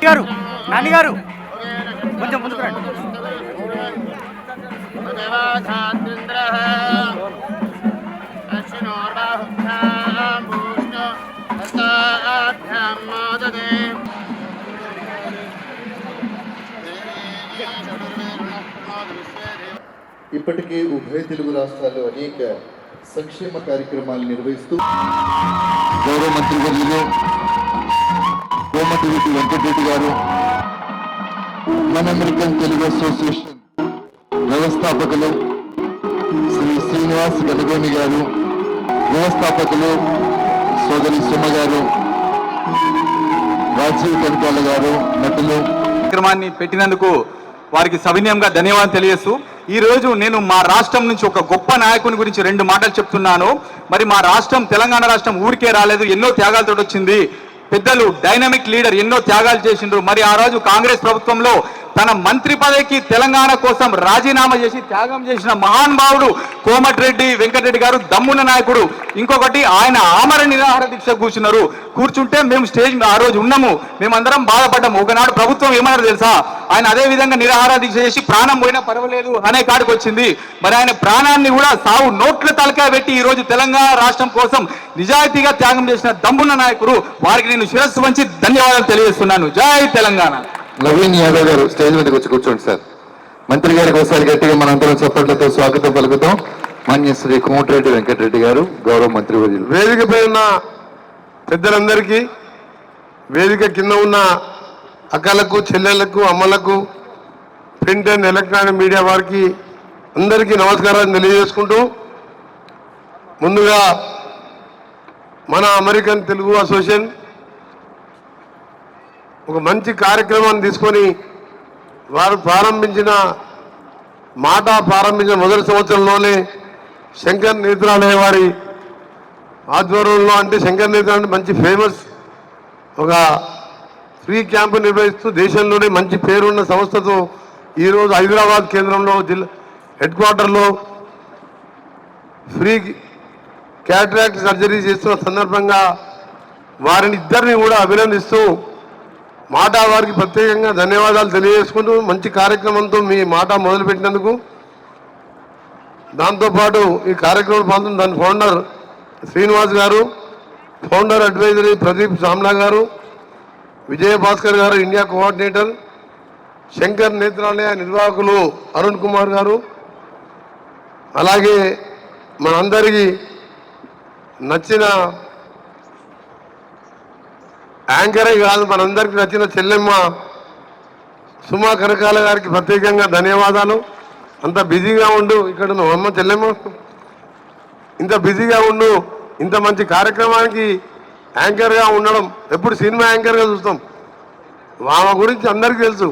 గారు నాని గారు కొంచెం ముందుకు రండి. ఇప్పటికే ఉభయ తెలుగు రాష్ట్రాల్లో అనేక సంక్షేమ కార్యక్రమాలు నిర్వహిస్తూ గౌరవ మంత్రివర్యులు కోమటిరెడ్డి వెంకటరెడ్డి గారు, మన అమెరికన్ తెలుగు అసోసియేషన్ వ్యవస్థాపకులు శ్రీ శ్రీనివాస్ గణగోని గారు, వ్యవస్థాపకులు సోదరి సుమ గారు, రాజీవ్ కనకాల గారు, నటులు కార్యక్రమాన్ని పెట్టినందుకు వారికి సవినయంగా ధన్యవాదాలు తెలియజేస్తూ ఈ రోజు నేను మా రాష్ట్రం నుంచి ఒక గొప్ప నాయకుని గురించి 2 మాటలు చెప్తున్నాను. మరి మా రాష్ట్రం తెలంగాణ రాష్ట్రం ఊరికే రాలేదు, ఎన్నో త్యాగాలతో వచ్చింది. పెద్దలు డైనమిక్ లీడర్ ఎన్నో త్యాగాలు చేసిండ్రు. మరి ఆ రోజు కాంగ్రెస్ ప్రభుత్వంలో తన మంత్రి పదవికి తెలంగాణ కోసం రాజీనామా చేసి త్యాగం చేసిన మహానుభావుడు కోమటిరెడ్డి వెంకటరెడ్డి గారు, దమ్మున నాయకుడు. ఇంకొకటి, ఆయన ఆమర నిరాహార దీక్ష కూర్చుంటే మేము స్టేజ్ ఆ రోజు ఉన్నాము, మేమందరం బాధపడ్డాము. ఒకనాడు ప్రభుత్వం ఏమన్నారు తెలుసా, ఆయన అదే విధంగా నిరాహార దీక్ష చేసి ప్రాణం పోయినా పర్వాలేదు అనే కాడికి వచ్చింది. మరి ఆయన ప్రాణాన్ని కూడా సావు నోట్ల తలకాయ పెట్టి ఈ రోజు తెలంగాణ రాష్ట్రం కోసం నిజాయితీగా త్యాగం చేసిన దమ్మున నాయకుడు. వారికి నేను శిరస్సు వంచి ధన్యవాదాలు తెలియజేస్తున్నాను. జై తెలంగాణ. నవీన్ యాదవ్ గారు స్టేజ్ మీదకి వచ్చి కూర్చోండి సార్. మంత్రి గారికి ఒకసారి గట్టిగా మనందరం చప్పట్లతో స్వాగతం పలుకుతాం. మాన్య శ్రీ కోమటిరెడ్డి వెంకటరెడ్డి గారు, గౌరవ మంత్రివర్యులు. వేదికపై ఉన్న పెద్దలందరికీ, వేదిక కింద ఉన్న అక్కలకు, చెల్లెళ్లకు, అమ్మలకు, ప్రింట్ అండ్ ఎలక్ట్రానిక్ మీడియా వారికి అందరికీ నమస్కారాలు తెలియజేసుకుంటూ, ముందుగా మన అమెరికన్ తెలుగు అసోసియేషన్ ఒక మంచి కార్యక్రమాన్ని తీసుకొని వారు ప్రారంభించిన మొదటి సంవత్సరంలోనే శంకర్ నేత్రాలయ వారి ఆధ్వర్యంలో, అంటే శంకర్ నేత్రాలయ అంటే మంచి ఫేమస్ ఒక ఫ్రీ క్యాంపు నిర్వహిస్తూ దేశంలోనే మంచి పేరున్న సంస్థతో ఈరోజు హైదరాబాద్ కేంద్రంలో హెడ్ క్వార్టర్లో ఫ్రీ క్యాటరాక్ట్ సర్జరీ చేస్తున్న సందర్భంగా వారిని ఇద్దరిని కూడా అభినందిస్తూ మాటా వారికి ప్రత్యేకంగా ధన్యవాదాలు తెలియజేసుకుంటూ, మంచి కార్యక్రమంతో మీ మాట మొదలుపెట్టినందుకు. దాంతోపాటు ఈ కార్యక్రమం పాల్గొన్న దాని ఫౌండర్ శ్రీనివాస్ గారు, ఫౌండర్ అడ్వైజరీ ప్రదీప్ సామ్లా గారు, విజయభాస్కర్ గారు ఇండియా కోఆర్డినేటర్, శంకర్ నేత్రాలయ నిర్వాహకులు అరుణ్ కుమార్ గారు, అలాగే మనందరికీ నచ్చిన యాంకరే కాదు, మనందరికీ నచ్చిన చెల్లెమ్మ సుమా కనకాల గారికి ప్రత్యేకంగా ధన్యవాదాలు. అంత బిజీగా ఉండు, ఇక్కడ అమ్మ చెల్లెమ్మ ఇంత బిజీగా ఉండు, ఇంత మంచి కార్యక్రమానికి యాంకర్గా ఉండడం. ఎప్పుడు సినిమా యాంకర్గా చూస్తాం, ఆమె గురించి అందరికీ తెలుసు.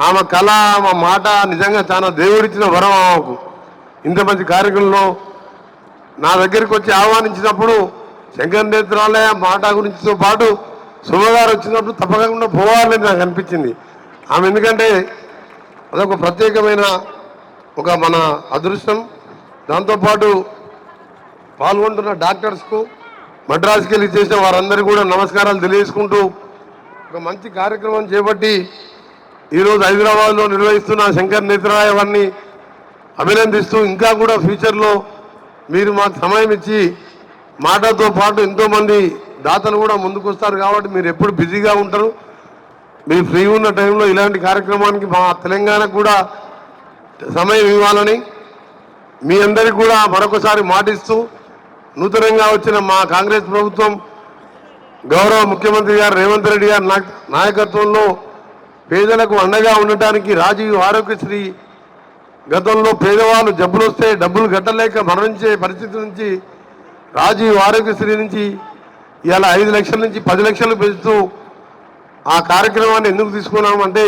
ఆమె కళ, ఆమె మాట నిజంగా చాలా దేవుడిచ్చిన వరం ఆమెకు. ఇంత మంచి కార్యక్రమంలో నా దగ్గరికి వచ్చి ఆహ్వానించినప్పుడు శంకర్ నేత్రాలయ మాట గురించితో పాటు సుమగారు వచ్చినప్పుడు తప్పకుండా పోవాలని నాకు అనిపించింది. ఆమె ఎందుకంటే అదొక ప్రత్యేకమైన ఒక మన అదృష్టం. దాంతోపాటు పాల్గొంటున్న డాక్టర్స్కు, మద్రాసుకి వెళ్ళి చేసిన వారందరికీ కూడా నమస్కారాలు తెలియజేసుకుంటూ, ఒక మంచి కార్యక్రమం చేపట్టి ఈరోజు హైదరాబాద్లో నిర్వహిస్తున్న శంకర్ నేత్రాలయ వారిని అభినందిస్తూ, ఇంకా కూడా ఫ్యూచర్లో మీరు మాకు సమయం ఇచ్చి మాటతో పాటు ఎంతోమంది దాతలు కూడా ముందుకు వస్తారు కాబట్టి మీరు ఎప్పుడు బిజీగా ఉంటారు. మీరు ఫ్రీ ఉన్న టైంలో ఇలాంటి కార్యక్రమానికి మా తెలంగాణకు కూడా సమయం ఇవ్వాలని మీ అందరికీ కూడా మరొకసారి మాటిస్తూ, నూతనంగా వచ్చిన మా కాంగ్రెస్ ప్రభుత్వం గౌరవ ముఖ్యమంత్రి గారు రేవంత్ రెడ్డి గారి నాయకత్వంలో పేదలకు అండగా ఉండటానికి రాజీవ్ ఆరోగ్యశ్రీ, గతంలో పేదవాళ్ళు జబ్బులు వస్తే డబ్బులు కట్టలేక మరణించే పరిస్థితి నుంచి రాజీవ్ ఆరోగ్యశ్రీ నుంచి ఇవాళ 5 లక్షల నుంచి 10 లక్షలు పెంచుతూ ఆ కార్యక్రమాన్ని ఎందుకు తీసుకున్నామంటే,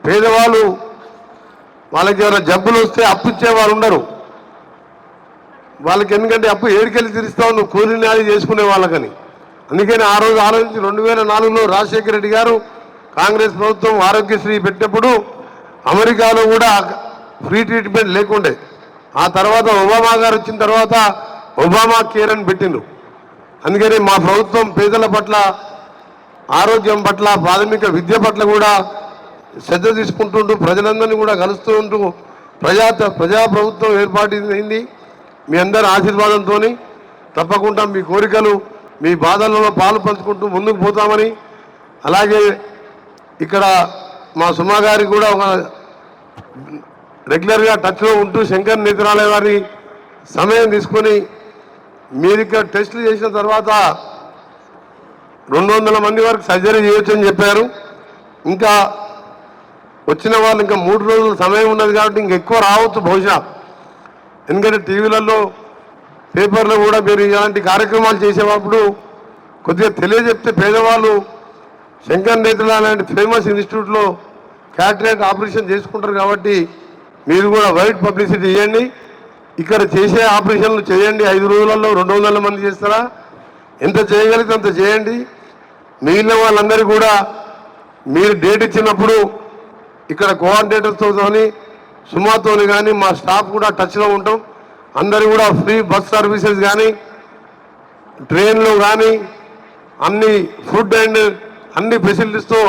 పేదవాళ్ళు వాళ్ళకి ఏమైనా జబ్బులు వస్తే అప్పు ఇచ్చేవారు ఉండరు. వాళ్ళకి ఎందుకంటే అప్పు ఏడికెళ్ళి తీరుస్తావు, నువ్వు కూలీ నాలి చేసుకునే వాళ్ళకని. అందుకని ఆ రోజు ఆలోచించి 2004లో రాజశేఖర రెడ్డి గారు కాంగ్రెస్ ప్రభుత్వం ఆరోగ్యశ్రీ పెట్టినప్పుడు అమెరికాలో కూడా ఫ్రీ ట్రీట్మెంట్ లేకుండే. ఆ తర్వాత ఒబామా గారు వచ్చిన తర్వాత ఒబామా కేర్ అని పెట్టిండ్రు. అందుకని మా ప్రభుత్వం పేదల పట్ల ఆరోగ్యం పట్ల ప్రాథమిక విద్య పట్ల కూడా శ్రద్ధ తీసుకుంటుంటూ ప్రజలందరినీ కూడా కలుస్తూ ఉంటూ ప్రజాప్రభుత్వం ఏర్పాటైంది. మీ అందరి ఆశీర్వాదంతో తప్పకుండా మీ కోరికలు మీ బాధలలో పాలు పంచుకుంటూ ముందుకు పోతామని, అలాగే ఇక్కడ మా సుమా గారికి కూడా ఒక రెగ్యులర్గా టచ్లో ఉంటూ శంకర్ నేత్రాలయ వారి సమయం తీసుకొని మీరు ఇక్కడ టెస్టులు చేసిన తర్వాత 200 మంది వరకు సర్జరీ చేయొచ్చని చెప్పారు. ఇంకా వచ్చిన వాళ్ళు ఇంకా 3 రోజులు సమయం ఉన్నది కాబట్టి ఇంకెక్కువ రావచ్చు బహుశా. ఎందుకంటే టీవీలలో పేపర్లో కూడా మీరు ఇలాంటి కార్యక్రమాలు చేసేటప్పుడు కొద్దిగా తెలియజెప్తే పేదవాళ్ళు శంకర్ నేత్రాలయ లాంటి ఫేమస్ ఇన్స్టిట్యూట్లో క్యాటరాక్ట్ ఆపరేషన్ చేసుకుంటారు. కాబట్టి మీరు కూడా వైడ్ పబ్లిసిటీ చేయండి. ఇక్కడ చేసే ఆపరేషన్లు చేయండి. 5 రోజులలో 200 మంది చేస్తారా? ఎంత చేయగలిగితే అంత చేయండి. మిగిలిన వాళ్ళందరూ కూడా మీరు డేట్ ఇచ్చినప్పుడు ఇక్కడ కోఆర్డినేటర్తో కానీ సుమాతో కానీ మా స్టాఫ్ కూడా టచ్లో ఉంటాం. అందరూ కూడా ఫ్రీ బస్ సర్వీసెస్ కానీ ట్రైన్లో కానీ అన్ని ఫుడ్ అండ్ అన్ని ఫెసిలిటీస్తో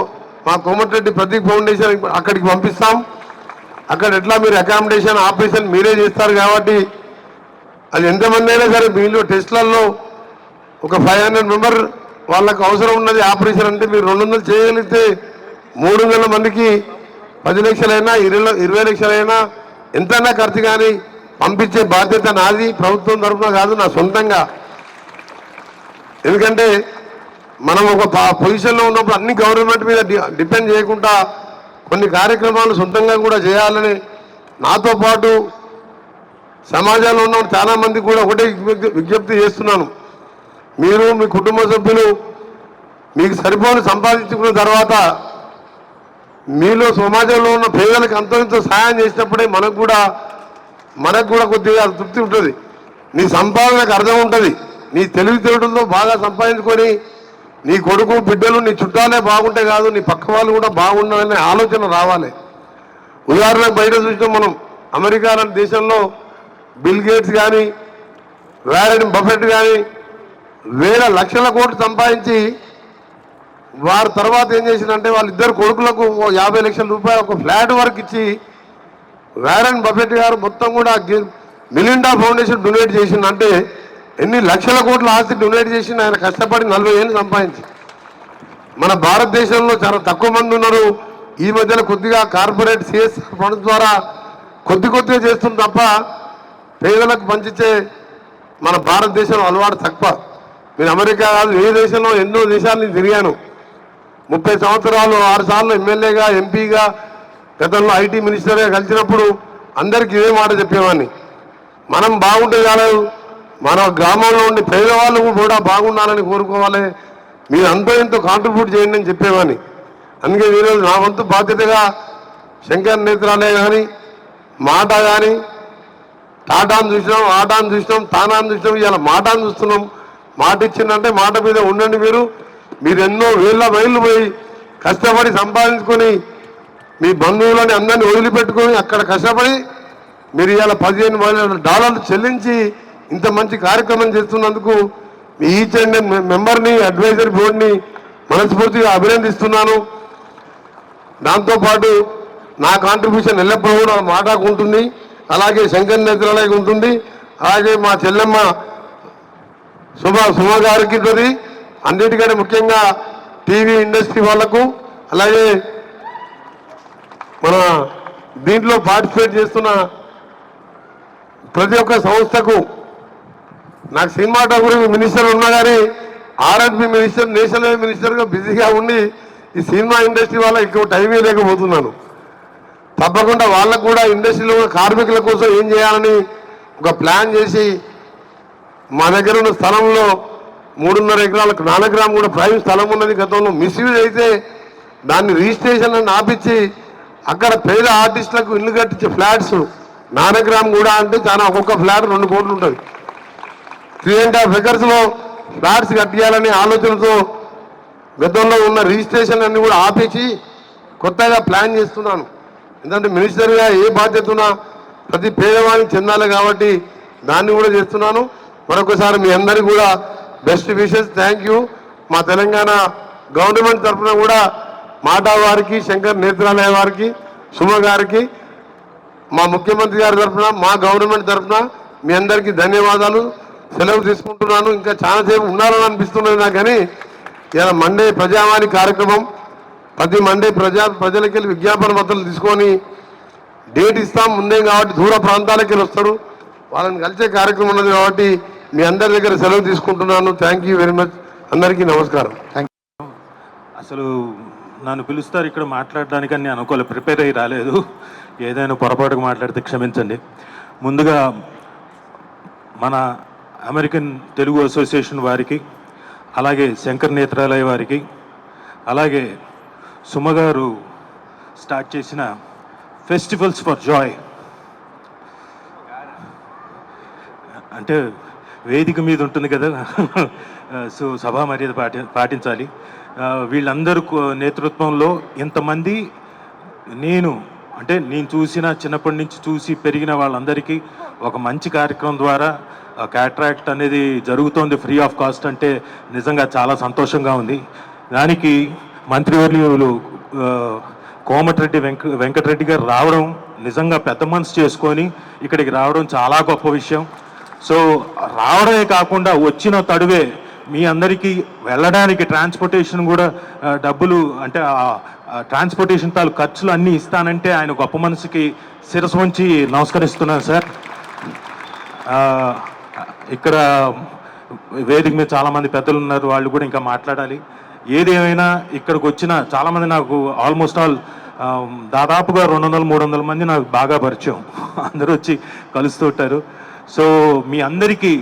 మా కోమటిరెడ్డి ప్రతీక్ ఫౌండేషన్ అక్కడికి పంపిస్తాం. అక్కడ ఎట్లా మీరు అకామిడేషన్ ఆపరేషన్ మీరే చేస్తారు కాబట్టి అది ఎంతమంది అయినా సరే మీలో టెస్ట్లలో ఒక 500 మెంబర్ వాళ్ళకు అవసరం ఉన్నది ఆపరేషన్ అంటే మీరు 200 చేయగలిగితే 300 మందికి 10 లక్షలైనా 20 లక్షలైనా ఎంతైనా ఖర్చు కానీ పంపించే బాధ్యత నాది, ప్రభుత్వం తరఫున కాదు, నా సొంతంగా. ఎందుకంటే మనం ఒక పొజిషన్లో ఉన్నప్పుడు అన్ని గవర్నమెంట్ మీద డిపెండ్ చేయకుండా కొన్ని కార్యక్రమాలు సొంతంగా కూడా చేయాలని నాతో పాటు సమాజంలో ఉన్న చాలామంది కూడా ఒకటే విజ్ఞప్తి చేస్తున్నాను. మీరు మీ కుటుంబ సభ్యులు మీకు సరిపోని సంపాదించుకున్న తర్వాత మీలో సమాజంలో ఉన్న పేదలకు అంతో ఇంతో సహాయం చేసినప్పుడే మనకు కూడా కొద్దిగా తృప్తి ఉంటుంది. నీ సంపాదనకు అర్థం ఉంటుంది. నీ తెలివితేటలతో బాగా సంపాదించుకొని నీ కొడుకు బిడ్డలు నీ చుట్టాలే బాగుంటే కాదు నీ పక్క వాళ్ళు కూడా బాగుండాలనే ఆలోచన రావాలి. ఉదాహరణకు బయట చూసినాం మనం, అమెరికా లాంటి దేశంలో బిల్ గేట్స్ కానీ వారెన్ బఫెట్ కానీ వేల లక్షల కోట్లు సంపాదించి వారి తర్వాత ఏం చేసిందంటే వాళ్ళిద్దరు కొడుకులకు 50 లక్షల రూపాయలు ఒక ఫ్లాట్ వరకు ఇచ్చి వారెన్ బఫెట్ గారు మొత్తం కూడా మిలిండా ఫౌండేషన్ డొనేట్ చేసిందంటే ఎన్ని లక్షల కోట్ల ఆస్తి డొనేట్ చేసి ఆయన కష్టపడి 40 ఏళ్ళు సంపాదించి. మన భారతదేశంలో చాలా తక్కువ మంది ఉన్నారు. ఈ మధ్యన కొద్దిగా కార్పొరేట్ సిఎస్ఆర్ ఫండ్స్ ద్వారా కొద్దిగా చేస్తుంది తప్ప పేదలకు పంచితే మన భారతదేశంలో అలవాటు తక్కువ. నేను అమెరికా కాదు ఏ దేశంలో ఎన్నో దేశాలు నేను తిరిగాను. 30 సంవత్సరాలు 6 సార్లు ఎమ్మెల్యేగా ఎంపీగా గతంలో ఐటీ మినిస్టర్గా కలిసినప్పుడు అందరికీ ఇదే మాట చెప్పేవాడిని, మనం బాగుంటే కాలేదు మన గ్రామంలో ఉండి పేదవాళ్ళు కూడా బాగుండాలని కోరుకోవాలి, మీరు అంతో ఎంతో కాంట్రిబ్యూట్ చేయండి అని చెప్పేవాడిని. అందుకే ఈరోజు నా వంతు బాధ్యతగా శంకర్ నేత్రాలయ కానీ మాట కానీ టాటాను చూసినాం, ఆటాను చూసినాం, తానాను చూసినాం, ఇవాళ మాటాను చూస్తున్నాం. మాట ఇచ్చిందంటే మాట మీద ఉండండి. మీరు ఎన్నో వేల మైళ్ళు పోయి కష్టపడి సంపాదించుకొని మీ బంధువులని అందరినీ వదిలిపెట్టుకొని అక్కడ కష్టపడి మీరు ఇవాళ $15,000 చెల్లించి ఇంత మంచి కార్యక్రమం చేస్తున్నందుకు మీ ఈచ్ అండ్ మెంబర్ని అడ్వైజరీ బోర్డుని మనస్ఫూర్తిగా అభినందిస్తున్నాను. దాంతోపాటు నా కాంట్రిబ్యూషన్ ఎల్లప్పుడూ కూడా మాటకు ఉంటుంది, అలాగే శంకర్ నేత్రాలయకు ఉంటుంది, అలాగే మా చెల్లెమ్మ సుమ గారికి ఉంటుంది. అన్నిటికంటే ముఖ్యంగా టీవీ ఇండస్ట్రీ వాళ్లకు, అలాగే మన దీంట్లో పార్టిసిపేట్ చేస్తున్న ప్రతి ఒక్క సంస్థకు. నాకు సినిమాటోగ్రఫీ మినిస్టర్ ఉన్నా కానీ ఆర్ఎండ్బి మినిస్టర్, నేషనల్ మినిస్టర్గా బిజీగా ఉండి ఈ సినిమా ఇండస్ట్రీ వల్ల ఎక్కువ టైమే లేకపోతున్నాను. తప్పకుండా వాళ్ళకు కూడా ఇండస్ట్రీలో కార్మికుల కోసం ఏం చేయాలని ఒక ప్లాన్ చేసి మా దగ్గర ఉన్న స్థలంలో 3.5 ఎకరాలకు నానగ్రామ్ కూడా ప్రైవేట్ స్థలం ఉన్నది. గతంలో మిస్యూజ్ అయితే దాన్ని రిజిస్ట్రేషన్ అని ఆపించి అక్కడ పేద ఆర్టిస్టులకు ఇల్లు కట్టించే ఫ్లాట్స్ నానగ్రామ్ కూడా అంటే చాలా ఒక్కొక్క ఫ్లాట్ 2 కోట్లు ఉంటుంది. 3.5 ఎకర్స్లో ఫ్లాట్స్ కట్టియాలనే ఆలోచనతో గతంలో ఉన్న రిజిస్ట్రేషన్ అన్ని కూడా ఆపేసి కొత్తగా ప్లాన్ చేస్తున్నాను. ఎందుకంటే మినిస్టర్గా ఏ బాధ్యత ఉన్నా ప్రతి పేదవానికి చెందాలి కాబట్టి దాన్ని కూడా చేస్తున్నాను. మరొకసారి మీ అందరికీ కూడా బెస్ట్ విషెస్. Thank you. మా తెలంగాణ గవర్నమెంట్ తరఫున కూడా మాటా వారికి, శంకర్ నేత్రాలయ వారికి, సుమ గారికి, మా ముఖ్యమంత్రి గారి తరఫున, మా గవర్నమెంట్ తరఫున మీ అందరికీ ధన్యవాదాలు. సెలవు తీసుకుంటున్నాను. ఇంకా చాలాసేపు ఉండాలని అనిపిస్తున్నది నాకు. కానీ ఇలా మండే ప్రజావాణి కార్యక్రమం, ప్రతి మండే ప్రజలకి వెళ్ళి విజ్ఞాపన పత్రాలు తీసుకొని డేట్ ఇస్తాం ముందే కాబట్టి దూర ప్రాంతాలకి వెళ్ళి వస్తారు, వాళ్ళని కలిసే కార్యక్రమం ఉన్నది కాబట్టి మీ అందరి దగ్గర సెలవు తీసుకుంటున్నాను. Thank you very much. అందరికీ నమస్కారం. అసలు నన్ను పిలుస్తారు ఇక్కడ మాట్లాడడానికి నేను అనుకోలేదు, ప్రిపేర్ అయ్యి రాలేదు. ఏదైనా పొరపాటుగా మాట్లాడితే క్షమించండి. ముందుగా మన అమెరికన్ తెలుగు అసోసియేషన్ వారికి, అలాగే శంకర్ నేత్రాలయ వారికి, అలాగే సుమ గారు స్టార్ట్ చేసిన ఫెస్టివల్స్ ఫర్ జాయ్, అంటే వేదిక మీద ఉంటుంది కదా, సో సభా మర్యాద పాటించాలి. వీళ్ళందరూ నేతృత్వంలో ఇంతమంది నేను చూసిన చిన్నప్పటి నుంచి చూసి పెరిగిన వాళ్ళందరికీ ఒక మంచి కార్యక్రమం ద్వారా క్యాట్రాక్ట్ అనేది జరుగుతోంది ఫ్రీ ఆఫ్ కాస్ట్ అంటే నిజంగా చాలా సంతోషంగా ఉంది. దానికి మంత్రివర్యులు కోమటిరెడ్డి వెంకటరెడ్డి గారు రావడం, నిజంగా పెద్ద మనసు చేసుకొని ఇక్కడికి రావడం చాలా గొప్ప విషయం. సో రావడమే కాకుండా వచ్చిన తడువే మీ అందరికీ వెళ్ళడానికి ట్రాన్స్పోర్టేషన్ కూడా డబ్బులు, అంటే ట్రాన్స్పోర్టేషన్ తాలూ ఖర్చులు అన్నీ ఇస్తానంటే ఆయన గొప్ప మనసుకి శిరస్సు వంచి నమస్కరిస్తున్నాను సార్. ఇక్కడ వేదిక మీద చాలామంది పెద్దలు ఉన్నారు, వాళ్ళు కూడా ఇంకా మాట్లాడాలి. ఏదేమైనా ఇక్కడికి వచ్చిన చాలామంది నాకు ఆల్మోస్ట్ ఆల్ దాదాపుగా 200-300 మంది నాకు బాగా పరిచయం, అందరూ వచ్చి కలుస్తూ ఉంటారు. సో మీ అందరికీ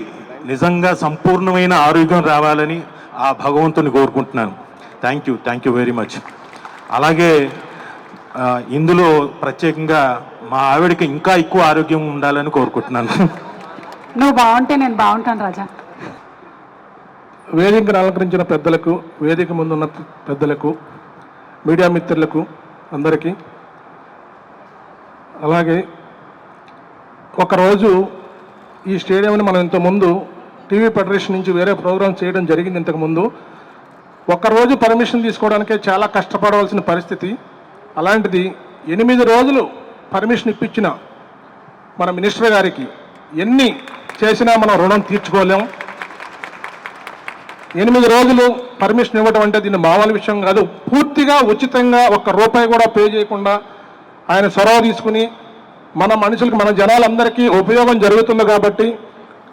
నిజంగా సంపూర్ణమైన ఆరోగ్యం రావాలని ఆ భగవంతుని కోరుకుంటున్నాను. Thank you very much. అలాగే ఇందులో ప్రత్యేకంగా మా ఆవిడకి ఇంకా ఎక్కువ ఆరోగ్యం ఉండాలని కోరుకుంటున్నాను. నువ్వు బాగుంటే నేను బాగుంటాను రాజా. వేదికను అలంకరించిన పెద్దలకు, వేదిక ముందున్న పెద్దలకు, మీడియా మిత్రులకు అందరికీ, అలాగే ఒకరోజు ఈ స్టేడియంని మనం ఇంతకుముందు టీవీ ఫెడరేషన్ నుంచి వేరే ప్రోగ్రామ్ చేయడం జరిగింది. ఇంతకుముందు ఒక్కరోజు పర్మిషన్ తీసుకోవడానికే చాలా కష్టపడవలసిన పరిస్థితి. అలాంటిది 8 రోజులు పర్మిషన్ ఇప్పించిన మన మినిస్టర్ గారికి ఎన్ని చేసినా మనం రుణం తీర్చుకోలేం. 8 రోజులు పర్మిషన్ ఇవ్వడం అంటే దీన్ని మామూలు విషయం కాదు. పూర్తిగా ఉచితంగా ₹1 కూడా పే చేయకుండా ఆయన చొరవ తీసుకుని మన మనుషులకు, మన జనాలందరికీ ఉపయోగం జరుగుతుంది కాబట్టి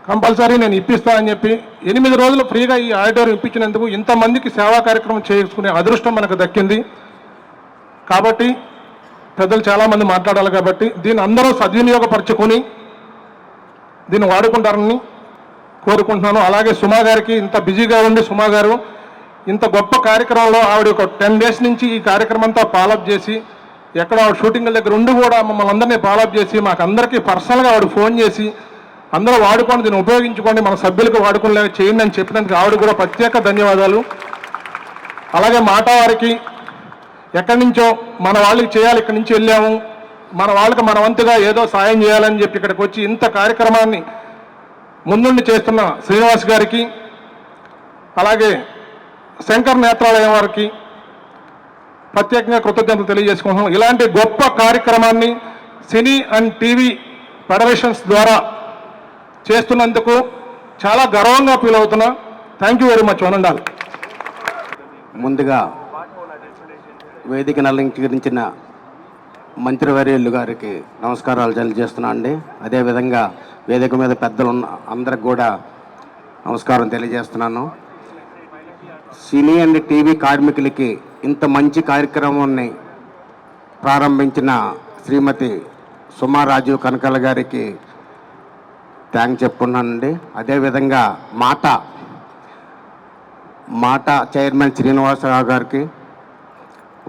కంపల్సరీ నేను ఇప్పిస్తానని చెప్పి 8 రోజులు ఫ్రీగా ఈ ఆడిటోరియం ఇప్పించినందుకు ఇంతమందికి సేవా కార్యక్రమం చేసుకునే అదృష్టం మనకు దక్కింది. కాబట్టి పెద్దలు చాలామంది మాట్లాడాలి కాబట్టి దీన్ని అందరూ సద్వినియోగపరచుకొని దీన్ని వాడుకుంటారని కోరుకుంటున్నాను. అలాగే సుమా గారికి, ఇంత బిజీగా ఉండి సుమా గారు ఇంత గొప్ప కార్యక్రమంలో ఆవిడ ఒక 10 డేస్ నుంచి ఈ కార్యక్రమం అంతా ఫాలోఅప్ చేసి, ఎక్కడ ఆవిడ షూటింగ్ల దగ్గర ఉండి కూడా మమ్మల్ని అందరినీ ఫాలోఅప్ చేసి మాకు అందరికీ పర్సనల్గా ఆవిడ ఫోన్ చేసి అందరూ వాడుకోండి, దీన్ని ఉపయోగించుకోండి, మన సభ్యులకు వాడుకోలేక చేయండి అని చెప్పినందుకు ఆవిడ కూడా ప్రత్యేక ధన్యవాదాలు. అలాగే మాటా వారికి ఎక్కడి నుంచో మన వాళ్ళకి చేయాలి, ఇక్కడి నుంచి వెళ్ళాము, మన వాళ్ళకి మన వంతుగా ఏదో సాయం చేయాలని చెప్పి ఇక్కడికి వచ్చి ఇంత కార్యక్రమాన్ని ముందుండి చేస్తున్న శ్రీనివాస్ గారికి, అలాగే శంకర్ నేత్రాలయం వారికి ప్రత్యేకంగా కృతజ్ఞతలు తెలియజేసుకుంటున్నాం. ఇలాంటి గొప్ప కార్యక్రమాన్ని సినీ అండ్ టీవీ ఫెడరేషన్స్ ద్వారా చేస్తున్నందుకు చాలా గర్వంగా ఫీల్ అవుతున్నా. Thank you very much. వనండాలి. ముందుగా వేదికను అలంకరించిన మంత్రివర్యులు గారికి నమస్కారాలు తెలియజేస్తున్నా అండి. అదేవిధంగా వేదిక మీద పెద్దలు ఉన్న అందరికి కూడా నమస్కారం తెలియజేస్తున్నాను. సినీ అండ్ టీవీ కార్మికులకి ఇంత మంచి కార్యక్రమాన్ని ప్రారంభించిన శ్రీమతి సుమా రాజీవ్ కనకాల గారికి థ్యాంక్స్ చెప్పుకున్నానండి. అదేవిధంగా మాట చైర్మన్ శ్రీనివాసరావు గారికి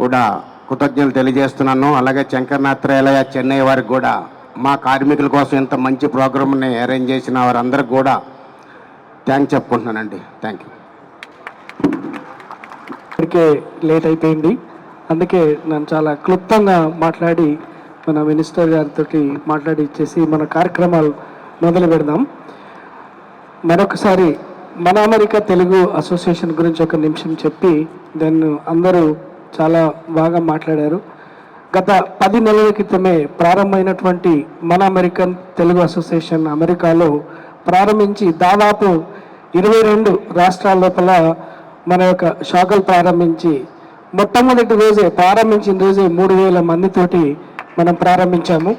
కూడా కృతజ్ఞతలు తెలియజేస్తున్నాను. అలాగే శంకర్ నేత్రాలయ చెన్నై వారికి కూడా మా కార్మికుల కోసం ఇంత మంచి ప్రోగ్రామ్ని అరేంజ్ చేసిన వారందరికి కూడా థ్యాంక్స్ చెప్పుకుంటున్నానండి. Thank you. ఇప్పటికే లేట్ అయిపోయింది, అందుకే నేను చాలా క్లుప్తంగా మాట్లాడి మన మినిస్టర్ గారితో మాట్లాడి ఇచ్చేసి మన కార్యక్రమాలు మొదలు పెడదాం. మరొకసారి మన అమెరికా తెలుగు అసోసియేషన్ గురించి ఒక నిమిషం చెప్పి దాన్ని అందరూ చాలా బాగా మాట్లాడారు. గత 10 నెలల క్రితమే ప్రారంభమైనటువంటి మన అమెరికన్ తెలుగు అసోసియేషన్ అమెరికాలో ప్రారంభించి దాదాపు 22 రాష్ట్రాల లోపల మన యొక్క శాఖలు ప్రారంభించి మొట్టమొదటి రోజే ప్రారంభించిన రోజే 3,000 మందితోటి మనం ప్రారంభించాము.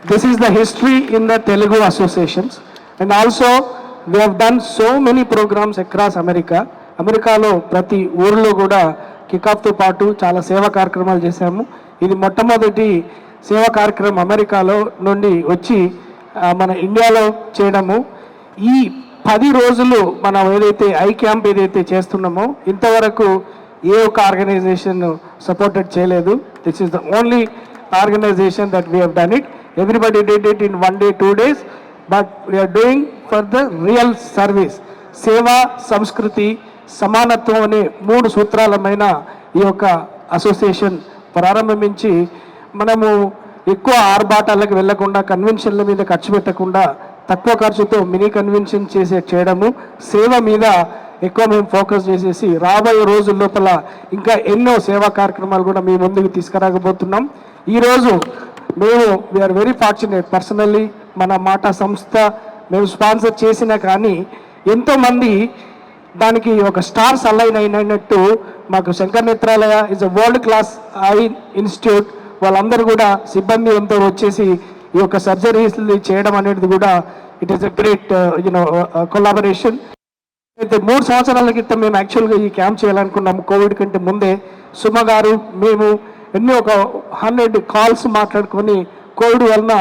This is the history in the Telugu associations and also we have done so many programmes across America. అమెరికాలో ప్రతి ఊరిలో కూడా కికాఫ్తో పాటు చాలా సేవా కార్యక్రమాలు చేశాము. ఇది మొట్టమొదటి సేవా కార్యక్రమం అమెరికాలో నుండి వచ్చి మన ఇండియాలో చేయడము. ఈ 10 రోజులు మనం ఏదైతే ఐ క్యాంప్ ఏదైతే చేస్తున్నామో ఇంతవరకు ఏ ఒక్క ఆర్గనైజేషన్ సపోర్టెడ్ చేయలేదు. This is the only organisation that we have done it. Everybody did it in 1 day 2 days, but we are doing for the real service. సేవ, సంస్కృతి, సమానత్వం అనే 3 సూత్రాలమైన ఈ యొక్క అసోసియేషన్ ప్రారంభించి మనము ఎక్కువ ఆర్భాటాలకు వెళ్లకుండా, కన్వెన్షన్ల మీద ఖర్చు పెట్టకుండా తక్కువ ఖర్చుతో మినీ కన్వెన్షన్ చేయడము, సేవ మీద ఎక్కువ మేము ఫోకస్ చేసేసి రాబోయే రోజుల లోపల ఇంకా ఎన్నో సేవా కార్యక్రమాలు కూడా మీ ముందుకు తీసుకురాకపోతున్నాం. ఈరోజు మేము వీఆర్ వెరీ ఫార్చునేట్. పర్సనల్లీ మన మాట సంస్థ మేము స్పాన్సర్ చేసినా కానీ ఎంతోమంది దానికి ఒక స్టార్స్ అలైన్ అయినట్టు మాకు Shankar Nethralaya is a world class eye institute వాళ్ళందరూ కూడా సిబ్బంది ఎంతో వచ్చేసి ఈ యొక్క సర్జరీస్ చేయడం అనేది కూడా it is a great collaboration. అయితే 3 సంవత్సరాల క్రితం మేము యాక్చువల్గా ఈ క్యాంప్ చేయాలనుకున్నాము. కోవిడ్ కంటే ముందే సుమ గారు మేము ఎన్నో ఒక 100 కాల్స్ మాట్లాడుకొని కోవిడ్ వలన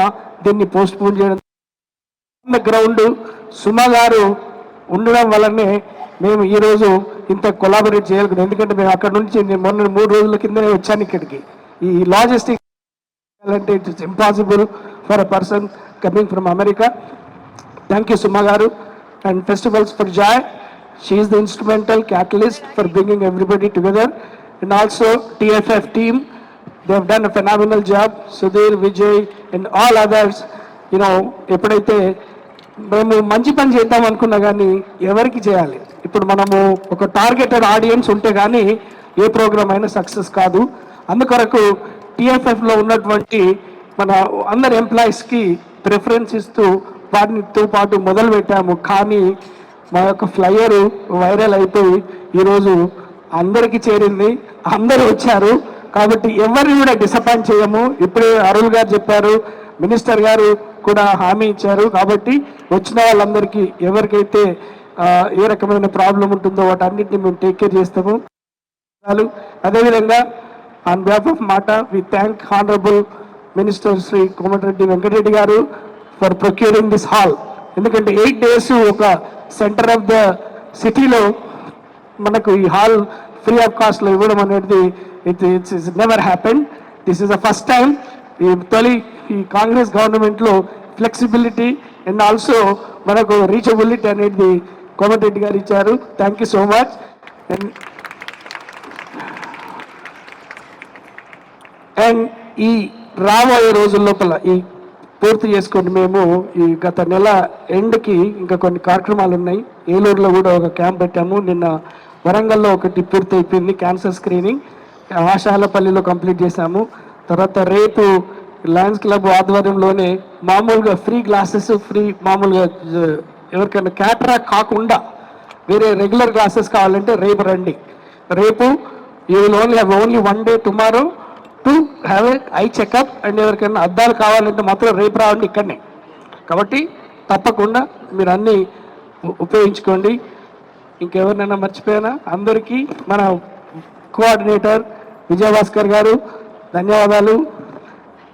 దీన్ని పోస్ట్ పోన్ చేయడం గ్రౌండ్ సుమ గారు ఉండడం వల్లనే మేము ఈరోజు ఇంత కొలాబరేట్ చేయగలుగుతాం. ఎందుకంటే మేము అక్కడ నుంచి మొన్న 3 రోజుల కిందనే వచ్చాను ఇక్కడికి. ఈ లాజిస్టిక్ అంటే it's impossible for a person coming from America. Thank you Suma garu. And festivals for joy, she is the instrumental catalyst for bringing everybody together. And also TFF team, they have done a phenomenal job. Sudhir, Vijay and all others. ఎప్పుడైతే మేము మంచి పని చేద్దాం అనుకున్నా కానీ ఎవరికి చేయాలి? ఇప్పుడు మనము ఒక టార్గెటెడ్ ఆడియన్స్ ఉంటే కానీ ఏ ప్రోగ్రామ్ అయినా సక్సెస్ కాదు. అందుకొరకు TFFలో ఉన్నటువంటి మన అందరి ఎంప్లాయీస్కి ప్రిఫరెన్స్ ఇస్తూ వాటితో పాటు మొదలు పెట్టాము. కానీ మా యొక్క ఫ్లైయర్ వైరల్ అయిపోయి ఈరోజు అందరికీ చేరింది, అందరూ వచ్చారు. కాబట్టి ఎవరిని కూడా డిసప్పాయింట్ చేయము. ఇప్పుడే అరుణ్ గారు చెప్పారు, మినిస్టర్ గారు కూడా హామీ ఇచ్చారు. కాబట్టి వచ్చిన వాళ్ళందరికీ ఎవరికైతే ఏ రకమైన ప్రాబ్లం ఉంటుందో వాటన్నిటిని మేము టేక్ కేర్ చేస్తాము. అదేవిధంగా on behalf of MATA we thank honourable minister Shri Komatireddy Venkatreddy garu for procuring this hall. ఎందుకంటే 8 days ఒక సెంటర్ ఆఫ్ ద సిటీలో మనకు ఈ హాల్ ఫ్రీ ఆఫ్ కాస్ట్లో ఇవ్వడం అనేది it's never happen. This is the first time. ఈ తొలి ఈ కాంగ్రెస్ గవర్నమెంట్లో ఫ్లెక్సిబిలిటీ అండ్ ఆల్సో మనకు రీచబిలిటీ అనేది కోమటిరెడ్డి గారు ఇచ్చారు. Thank you so much. And ఈ రాబోయే రోజుల లోపల ఈ పూర్తి చేసుకొని మేము ఈ గత నెల ఎండ్కి ఇంకా కొన్ని కార్యక్రమాలు ఉన్నాయి. ఏలూరులో కూడా ఒక క్యాంప్ పెట్టాము. నిన్న వరంగల్లో ఒకటి పూర్తి అయిపోయింది, క్యాన్సర్ స్క్రీనింగ్. ఆశాలపల్లిలో కంప్లీట్ చేశాము. తర్వాత రేపు లయన్స్ క్లబ్ ఆధ్వర్యంలోనే మామూలుగా ఫ్రీ గ్లాసెస్, ఫ్రీ మామూలుగా ఎవరికైనా క్యాటరాక్ట్ కాకుండా వేరే రెగ్యులర్ గ్లాసెస్ కావాలంటే రేపు రండి. రేపు you will only have only 1 day tomorrow to have A eye checkup. And ఎవరికైనా అద్దాలు కావాలంటే మాత్రం రేపు రావండి ఇక్కడనే. కాబట్టి తప్పకుండా మీరు అన్నీ ఉపయోగించుకోండి. ఇంకెవరినైనా మర్చిపోయినా అందరికీ మన కోఆర్డినేటర్ విజయభాస్కర్ గారు ధన్యవాదాలు.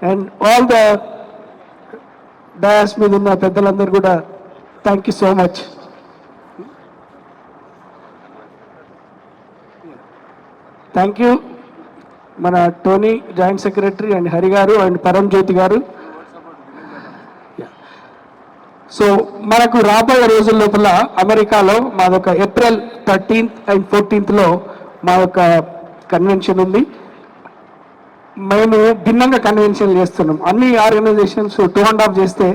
అండ్ ఆల్ ద డయాస్ మీద ఉన్న పెద్దలందరూ కూడా thank you so much. Thank you మన Tony joint secretary and Hari garu and పరంజ్యోతి గారు. సో మనకు రాబోయే రోజుల లోపల అమెరికాలో మాదొక April 13th and 14th మా యొక్క కన్వెన్షన్ ఉంది. మేము భిన్నంగా కన్వెన్షన్ చేస్తున్నాం. అన్ని ఆర్గనైజేషన్స్ 2.5 చేస్తే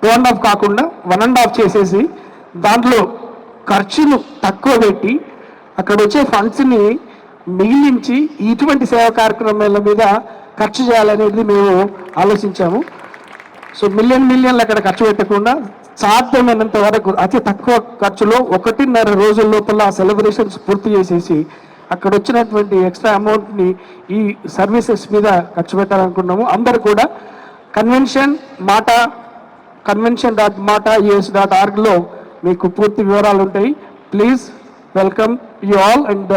2.5 కాకుండా 1.5 చేసేసి దాంట్లో ఖర్చును తక్కువ పెట్టి అక్కడ వచ్చే ఫండ్స్ని మిగిలించి ఇటువంటి సేవా కార్యక్రమాల మీద ఖర్చు చేయాలనేది మేము ఆలోచించాము. సో మిలియన్లు అక్కడ ఖర్చు పెట్టకుండా సాధ్యమైనంత వరకు అతి తక్కువ ఖర్చులో 1.5 రోజుల లోపల సెలబ్రేషన్స్ పూర్తి చేసేసి అక్కడ వచ్చినటువంటి ఎక్స్ట్రా అమౌంట్ని ఈ సర్వీసెస్ మీద ఖర్చు పెట్టాలనుకున్నాము. అందరు కూడా convention.mata.us.org మీకు పూర్తి వివరాలు ఉంటాయి. Please welcome you all and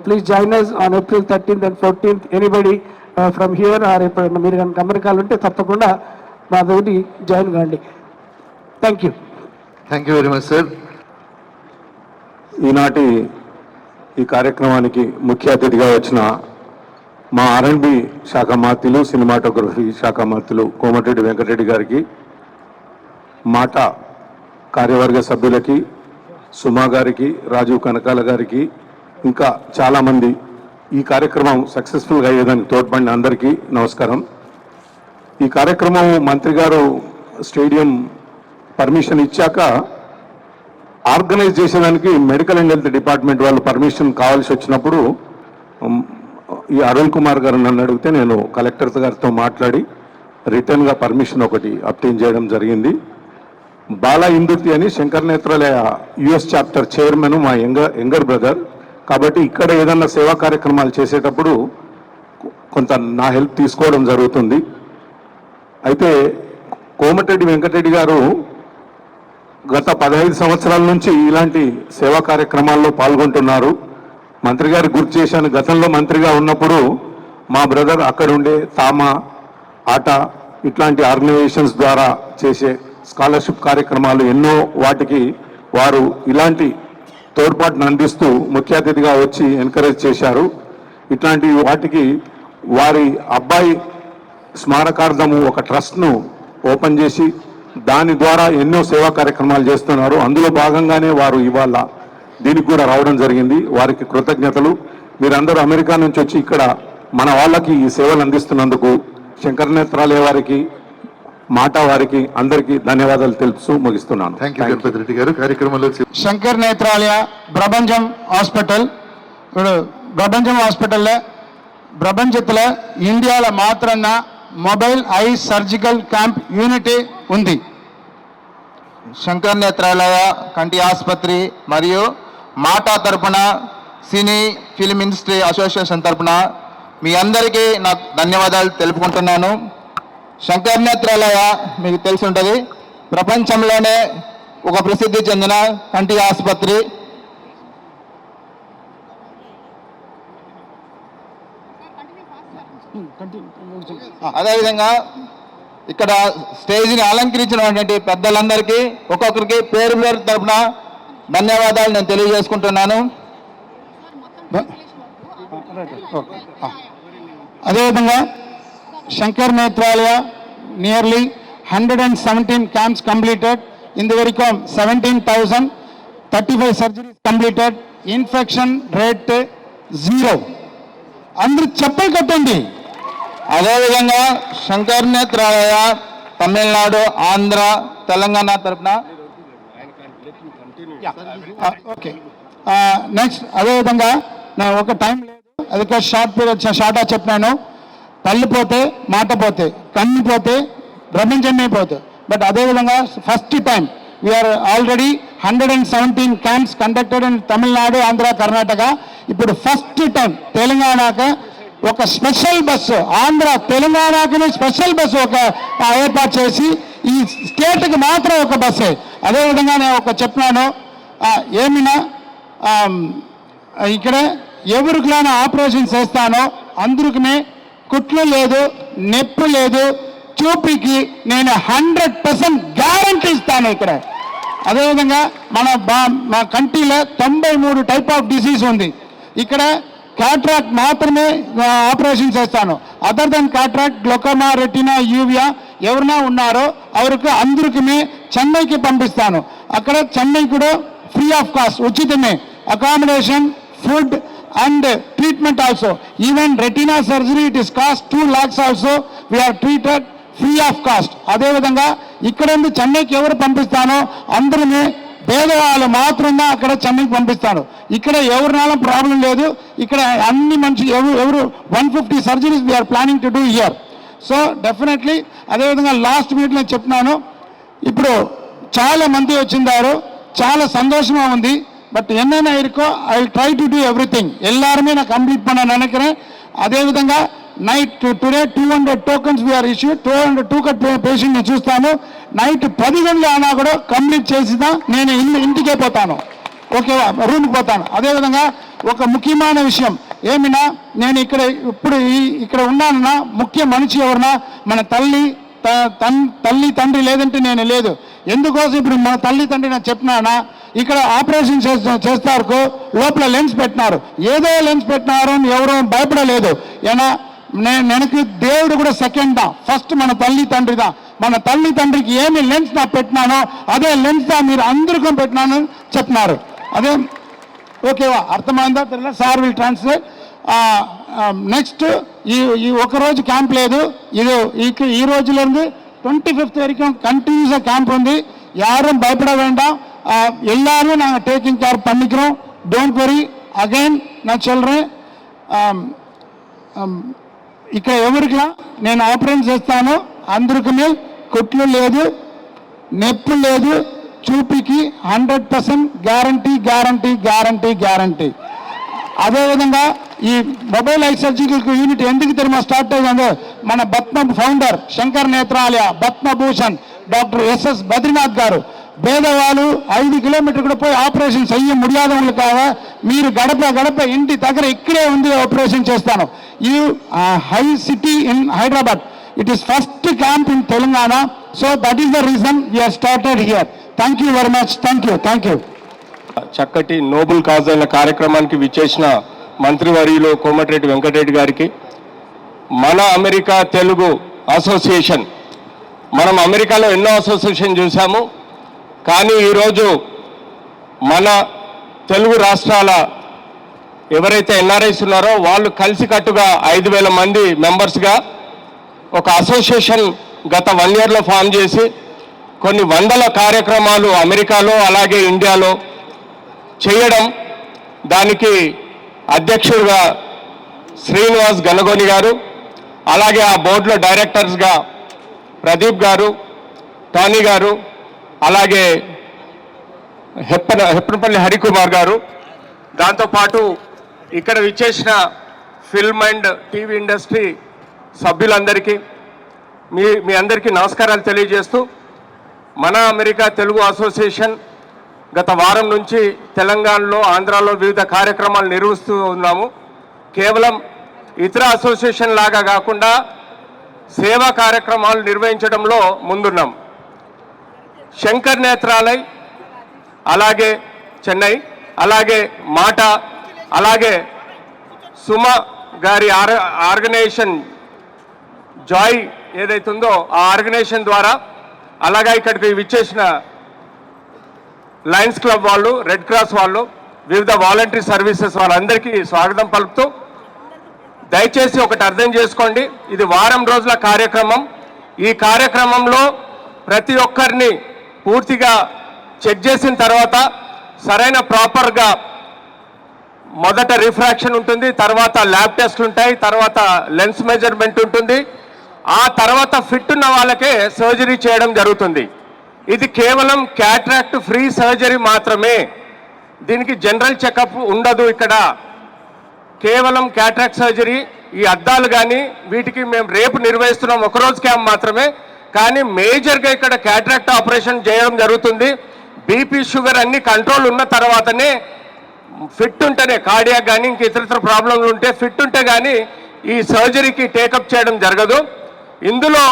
please join us on April 13th and 14th. Anybody from here are ఎప్పుడైనా మీరు కనుక అమెరికాలో ఉంటే తప్పకుండా మా తోటి జాయిన్ కాండి. Thank you very much sir. ఈనాటి ఈ కార్యక్రమానికి ముఖ్య అతిథిగా వచ్చిన మా R&B శాఖ మాత్యులు, సినిమాటోగ్రఫీ శాఖ మాత్యులు కోమటిరెడ్డి వెంకటరెడ్డి గారికి, మాట కార్యవర్గ సభ్యులకి, సుమా గారికి, రాజీవ్ కనకాల గారికి, ఇంకా చాలామంది ఈ కార్యక్రమం సక్సెస్ఫుల్గా అయ్యేదానికి తోడ్పడిన అందరికీ నమస్కారం. ఈ కార్యక్రమం మంత్రి గారు స్టేడియం పర్మిషన్ ఇచ్చాక ఆర్గనైజ్ చేసేదానికి మెడికల్ అండ్ హెల్త్ డిపార్ట్మెంట్ వాళ్ళు పర్మిషన్ కావాల్సి వచ్చినప్పుడు ఈ అరుణ్ కుమార్ గారు నన్ను అడిగితే నేను కలెక్టర్ గారితో మాట్లాడి రిటర్న్గా పర్మిషన్ ఒకటి అబ్టైన్ చేయడం జరిగింది. బాలా ఇందుర్తి అని Shankar Netralaya US chapter chairman మా యంగర్ బ్రదర్. కాబట్టి ఇక్కడ ఏదన్నా సేవా కార్యక్రమాలు చేసేటప్పుడు కొంత నా హెల్ప్ తీసుకోవడం జరుగుతుంది. అయితే కోమటిరెడ్డి వెంకటరెడ్డి గారు గత 15 సంవత్సరాల నుంచి ఇలాంటి సేవా కార్యక్రమాల్లో పాల్గొంటున్నారు. మంత్రి గారు గుర్తు చేశాను, గతంలో మంత్రిగా ఉన్నప్పుడు మా బ్రదర్ అక్కడుండే తామా ఆట ఇట్లాంటి ఆర్గనైజేషన్స్ ద్వారా చేసే స్కాలర్షిప్ కార్యక్రమాలు ఎన్నో వాటికి వారు ఇలాంటి తోడ్పాటును అందిస్తూ ముఖ్య అతిథిగా వచ్చి ఎంకరేజ్ చేశారు. ఇట్లాంటి వాటికి వారి అబ్బాయి స్మారకార్థము ఒక ట్రస్ట్ను ఓపెన్ చేసి దాని ద్వారా ఎన్నో సేవా కార్యక్రమాలు చేస్తున్నారు. అందులో భాగంగానే వారు ఇవాళ దీనికి కూడా రావడం జరిగింది. వారికి కృతజ్ఞతలు. మీరందరూ అమెరికా నుంచి వచ్చి ఇక్కడ మన వాళ్ళకి ఈ సేవలు అందిస్తున్నందుకు శంకర్ నేత్రాలయ వారికి, మాట వారికి అందరికీ ధన్యవాదాలు తెలుపుతూ ముగిస్తున్నాను. థ్యాంక్ యూ గణపతి రెడ్డి గారు. కార్యక్రమంలో ಶಂಕರ್ ನೇತ್ರಾಲಯ பிரபஞ்சம் ஹாஸ்பிட்டல் பிரபஞ்சம் ஹாஸ்பிட்டலில் பிரபஞ்சத்தில் இந்தியாவில் మాత్రన్న mobile eye surgical camp unit ఉంది. శంకర్ నేత్రాలయ కంటి ఆసుపత్రి మరియు మాటా తరపున సినీ ఫిల్మ్ ఇండస్ట్రీ అసోసియేషన్ తరపున మీ అందరికీ నాకు ధన్యవాదాలు తెలుపుకుంటున్నాను. శంకర్ నేత్రాలయ మీకు తెలిసి ఉంటుంది, ప్రపంచంలోనే ఒక ప్రసిద్ధి చెందిన కంటి ఆసుపత్రి. అదేవిధంగా ఇక్కడ స్టేజ్ని అలంకరించినటువంటి పెద్దలందరికీ ఒక్కొక్కరికి పేరు పేరు తరపున ధన్యవాదాలు నేను తెలియజేసుకుంటున్నాను. అదేవిధంగా Shankar Nethralaya nearly 117 camps completed. In the వెరికామ్ 17,035 సర్జరీస్ కంప్లీటెడ్. Infection rate 0. అందరూ చెప్పలు కట్టండి. అదేవిధంగా శంకర్ నేత్రాలయ తమిళనాడు, ఆంధ్ర, తెలంగాణ తరపున ఓకే నెక్స్ట్. అదేవిధంగా నా ఒక టైం లేదు, అది షార్ట్గా చెప్పినాను. తల్లి పోతే మాట పోతే, కన్ను పోతే ప్రపంచమే పోతే. బట్ అదేవిధంగా first time we are already 117 camps conducted in Tamil Nadu, Andhra, Karnataka. ఇప్పుడు ఫస్ట్ టైం తెలంగాణకు ఒక స్పెషల్ బస్సు, ఆంధ్ర తెలంగాణకి స్పెషల్ బస్సు ఒక ఏర్పాటు చేసి ఈ స్టేట్కి మాత్రం ఒక బస్సే. అదేవిధంగా నేను ఒక చెప్పినాను, ఏమైనా ఇక్కడ ఎవరికైనా ఆపరేషన్ చేస్తానో అందరికీ కుట్లు లేదు, నొప్పి లేదు, చూపికి నేను 100% గ్యారంటీ ఇస్తాను ఇక్కడ. అదేవిధంగా మా కంట్రీలో 93 టైప్ ఆఫ్ డిసీజ్ ఉంది. ఇక్కడ క్యాట్రాక్ట్ మాత్రమే ఆపరేషన్ చేస్తాను. Other than cataract, glaucoma, retina, uvea ఎవరైనా ఉన్నారో అవరికి అందరికీ చెన్నైకి పంపిస్తాను. అక్కడ చెన్నై కూడా ఫ్రీ ఆఫ్ కాస్ట్, ఉచితమే accommodation, food and treatment also. Even retina surgery it is cost 2 lakhs also we are treated free of cost. అదేవిధంగా ఇక్కడ నుండి చెన్నైకి ఎవరు పంపిస్తానో అందరినీ పేదవాళ్ళు మాత్రమే అక్కడ చెన్నైకి పంపిస్తారు. ఇక్కడ ఎవరినాల ప్రాబ్లం లేదు. ఇక్కడ అన్ని మంచి ఎవరు 150 surgeries we are planning to do here. So definitely అదేవిధంగా లాస్ట్ మీట్లో చెప్తున్నాను, ఇప్పుడు చాలా మంది వచ్చిందారు, చాలా సంతోషంగా ఉంది. பட் என்னென்ன இருக்கோ I will try to do everything. எல்லாருமே நான் கம்ப்ளீட் பண்ண நினைக்கிறேன். அதே విధంగా night today 200 tokens we are issue. 200 token పేషెంట్ని చూస్తాను. నైట్ 10 గంటలు అయినా కూడా కంప్లీట్ చేసిదా నేను ఇంటికే పోతాను, ఓకేవా, రూమ్కి పోతాను. అదేవిధంగా ఒక ముఖ్యమైన విషయం ఏమినా, నేను ఇప్పుడు ఇక్కడ ఉన్నానన్నా ముఖ్య మనిషి ఎవరన్నా మన తల్లి తండ్రి లేదంటే నేను లేదు. ఎందుకోసం ఇప్పుడు మన తల్లి తండ్రి నాకు చెప్పినానా, ఇక్కడ ఆపరేషన్ చేస్తారు, లోపల లెన్స్ పెట్టినారు, ఏదో లెన్స్ పెట్టినారు అని ఎవరూ భయపడలేదు. ఏనా నెనకు దేవుడు కూడా సెకండ్ దా, ఫస్ట్ మన తల్లి తండ్రి దా. మన తల్లి తండ్రికి ఏమి లెన్స్ నా పెట్టినానో అదే లెన్స్ దా మీరు అందరికీ పెట్టినాను చెప్పినారు. అదే ఓకేవా, అర్థమైందా తెలియదు, సార్ విల్ ట్రాన్స్లేట్. నెక్స్ట్ ఈ ఒకరోజు క్యాంప్ లేదు, ఈ రోజుலேருந்து 25th வரைக்கும் கண்டினியூஸாக கேம்ப் ఉంది. யாரும் பயப்பட வேண்டாம், எல்லாரும் நாங்கள் டேக்கிங் கேர் பண்ணிக்கிறோம். Don't worry. అగైన్ நான் சொல்கிறேன், ఇక్కడ ఎవరికిలా నేను ఆపరేషన్ చేస్తాను అందరికీ కుట్లు లేదు, నొప్పి లేదు, చూపికి 100% గ్యారంటీ గ్యారంటీ గ్యారంటీ గ్యారంటీ. అదేవిధంగా ఈ మొబైల్ ఐ సర్జికల్ యూనిట్ ఎందుకు తిరిగి స్టార్ట్ అయ్యిందో మన Padma founder Shankar Nethralaya Padma Bhushan doctor S S Badrinath garu పేదవాళ్ళు 5 కిలోమీటర్ కూడా పోయి ఆపరేషన్ చెయ్య ముడియాదవులుకాక మీరు గడప ఇంటి దగ్గర ఇక్కడే ఉంది ఆపరేషన్ చేస్తాను. ఈ high city in Hyderabad, it is first camp in Telangana. So that is the reason we are started here. Thank you very much. Thank you. చక్కటి నోబుల్ కాజ్ అయిన కార్యక్రమానికి విచ్చేసిన మంత్రివర్యులు కోమటిరెడ్డి వెంకటరెడ్డి గారికి, మన అమెరికా తెలుగు అసోసియేషన్, మనం అమెరికాలో ఎన్నో అసోసియేషన్ చూసాము, కానీ ఈరోజు మన తెలుగు రాష్ట్రాల ఎవరైతే ఎన్ఆర్ఐస్ ఉన్నారో వాళ్ళు కలిసికట్టుగా 5,000 మంది మెంబర్స్గా ఒక అసోసియేషన్ గత 1 yearలో ఫామ్ చేసి కొన్ని వందల కార్యక్రమాలు అమెరికాలో అలాగే ఇండియాలో చేయడం, దానికి అధ్యక్షుడిగా శ్రీనివాస్ గనగోని గారు, అలాగే ఆ బోర్డులో డైరెక్టర్స్గా ప్రదీప్ గారు, టానీ గారు, అలాగే హెప్పనపల్లి హరికుమార్ గారు, దాంతోపాటు ఇక్కడ విచ్చేసిన ఫిల్మ్ అండ్ టీవీ ఇండస్ట్రీ సభ్యులందరికీ మీ అందరికీ నమస్కారాలు తెలియజేస్తూ, మన అమెరికా తెలుగు అసోసియేషన్ గత వారం నుంచి తెలంగాణలో ఆంధ్రాలో వివిధ కార్యక్రమాలు నిర్వహిస్తూ ఉన్నాము. కేవలం ఇతర అసోసియేషన్ లాగా కాకుండా సేవా కార్యక్రమాలు నిర్వహించడంలో ముందున్నాం. శంకర్ నేత్రాలయ్, అలాగే చెన్నై, అలాగే మాట, అలాగే సుమ గారి ఆర్గనైజేషన్ జాయ్ ఏదైతుందో ఆ ఆర్గనైజేషన్ ద్వారా, అలాగే ఇక్కడికి విచ్చేసిన లయన్స్ క్లబ్ వాళ్ళు, రెడ్ క్రాస్ వాళ్ళు, వివిధ వాలంటరీ సర్వీసెస్ వాళ్ళందరికీ స్వాగతం పలుకుతూ, దయచేసి ఒకటి అర్థం చేసుకోండి, ఇది వారం రోజుల కార్యక్రమం. ఈ కార్యక్రమంలో ప్రతి ఒక్కరిని పూర్తిగా చెక్ చేసిన తర్వాత సరైన ప్రాపర్గా మొదట రిఫ్రాక్షన్ ఉంటుంది, తర్వాత ల్యాబ్ టెస్ట్లు ఉంటాయి, తర్వాత లెన్స్ మెజర్మెంట్ ఉంటుంది, ఆ తర్వాత ఫిట్ ఉన్న వాళ్ళకే సర్జరీ చేయడం జరుగుతుంది. ఇది కేవలం క్యాట్రాక్ట్ ఫ్రీ సర్జరీ మాత్రమే, దీనికి జనరల్ చెకప్ ఉండదు. ఇక్కడ కేవలం క్యాట్రాక్ట్ సర్జరీ. ఈ అద్దాలు కానీ వీటికి మేము రేపు నిర్వహిస్తున్నాం, ఒకరోజు క్యాంప్ మాత్రమే, కానీ మేజర్గా ఇక్కడ క్యాట్రాక్ట్ ఆపరేషన్ చేయడం జరుగుతుంది. బీపీ షుగర్ అన్ని కంట్రోల్ ఉన్న తర్వాతనే, ఫిట్ ఉంటేనే, కార్డియాక్ కానీ ఇంక ఇతర ప్రాబ్లంలు ఉంటే ఫిట్ ఉంటే కానీ ఈ సర్జరీకి టేకప్ చేయడం జరగదు. ఇందులో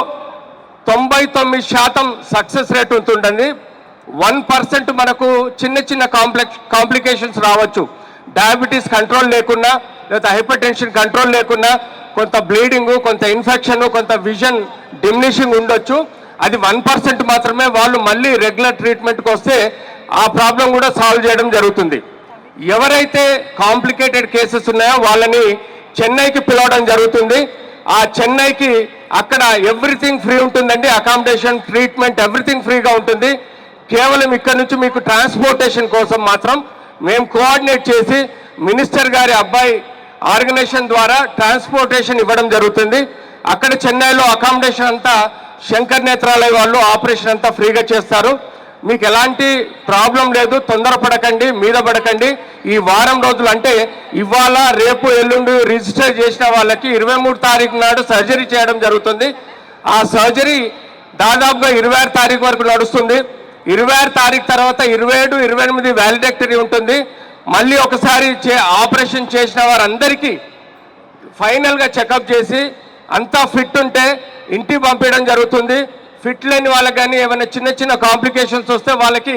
99% సక్సెస్ రేట్ ఉంటుంటుంది. 1% మనకు చిన్న కాంప్లికేషన్స్ రావచ్చు. డయాబెటీస్ కంట్రోల్ లేకున్నా, లేదా హైపర్ టెన్షన్ కంట్రోల్ లేకున్నా, కొంత బ్లీడింగ్, కొంత ఇన్ఫెక్షన్, కొంత విజన్ డిమినిషింగ్ ఉండొచ్చు. అది 1% మాత్రమే. వాళ్ళు మళ్ళీ రెగ్యులర్ ట్రీట్మెంట్కి వస్తే ఆ ప్రాబ్లం కూడా సాల్వ్ చేయడం జరుగుతుంది. ఎవరైతే కాంప్లికేటెడ్ కేసెస్ ఉన్నాయో వాళ్ళని చెన్నైకి పిలవడం జరుగుతుంది. ఆ చెన్నైకి అక్కడ ఎవ్రీథింగ్ ఫ్రీ ఉంటుందండి, అకామిడేషన్, ట్రీట్మెంట్ ఎవ్రీథింగ్ ఫ్రీగా ఉంటుంది. కేవలం ఇక్కడ నుంచి మీకు ట్రాన్స్పోర్టేషన్ కోసం మాత్రం మేము కోఆర్డినేట్ చేసి మినిస్టర్ గారి అబ్బాయి ఆర్గనైజేషన్ ద్వారా ట్రాన్స్పోర్టేషన్ ఇవ్వడం జరుగుతుంది. అక్కడ చెన్నైలో అకామిడేషన్ అంతా శంకర్ నేత్రాలయ వాళ్ళు ఆపరేషన్ అంతా ఫ్రీగా చేస్తారు. మీకు ఎలాంటి ప్రాబ్లం లేదు, తొందరపడకండి, మీద పడకండి. ఈ వారం రోజులు అంటే ఇవాళ రేపు ఎల్లుండి రిజిస్టర్ చేసిన వాళ్ళకి 23 తారీఖు నాడు సర్జరీ చేయడం జరుగుతుంది. ఆ సర్జరీ దాదాపుగా 26 తారీఖు వరకు నడుస్తుంది. 26 తారీఖు తర్వాత 27, 28 వ్యాలిడెక్టరీ ఉంటుంది. మళ్ళీ ఒకసారి ఆపరేషన్ చేసిన వారందరికీ ఫైనల్గా చెకప్ చేసి అంతా ఫిట్ ఉంటే ఇంటికి పంపించడం జరుగుతుంది. ఫిట్ లేని వాళ్ళకి కానీ ఏమైనా చిన్న చిన్న కాంప్లికేషన్స్ వస్తే వాళ్ళకి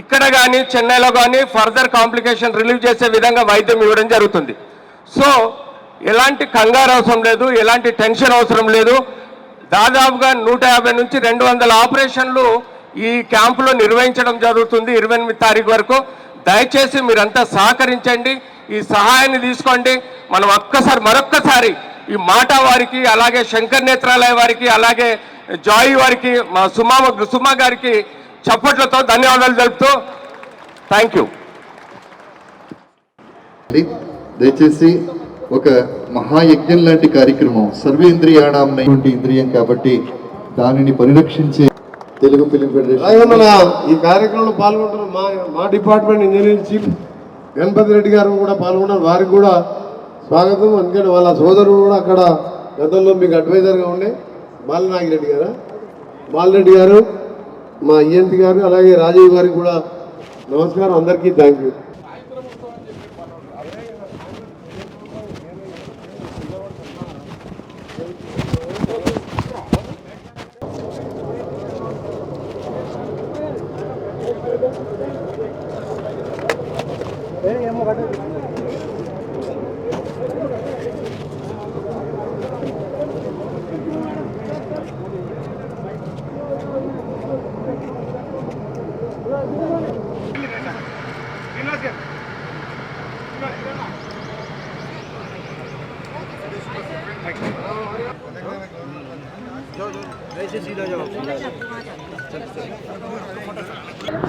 ఇక్కడ కానీ చెన్నైలో కానీ ఫర్దర్ కాంప్లికేషన్ రిలీవ్ చేసే విధంగా వైద్యం ఇవ్వడం జరుగుతుంది. సో ఎలాంటి కంగారు అవసరం లేదు, ఎలాంటి టెన్షన్ అవసరం లేదు. దాదాపుగా 150 నుంచి 200 ఆపరేషన్లు ఈ క్యాంపులో నిర్వహించడం జరుగుతుంది 28 తారీఖు వరకు. దయచేసి మీరంతా సహకరించండి, ఈ సహాయాన్ని తీసుకోండి. మనం మరొక్కసారి ఈ మాట వారికి, అలాగే శంకర్ నేత్రాలయ వారికి, అలాగే జాయి వారికి, మా సుమా గారికి చప్పట్లతో ధన్యవాదాలు తెలుపుతూ థ్యాంక్ యూ. దయచేసి ఒక మహాయజ్ఞం లాంటి కార్యక్రమం, సర్వేంద్రియాణం ఇంద్రియం కాబట్టి దానిని పరిరక్షించే తెలుగు ఫిలిం ఫెడరేషన్ ఈ కార్యక్రమంలో పాల్గొంటున్న మా department engineering chief Ganapathi Reddy garu కూడా పాల్గొన్నారు. వారికి కూడా స్వాగతం. ఎందుకంటే వాళ్ళ సోదరుడు కూడా అక్కడ గతంలో మీకు అడ్వైజర్గా ఉండే బాలనాగిరెడ్డి గారు, బాలరెడ్డి గారు, మా ఈఎన్టీ గారు, అలాగే రాజీవ్ గారికి కూడా నమస్కారం. అందరికీ థ్యాంక్ యూ.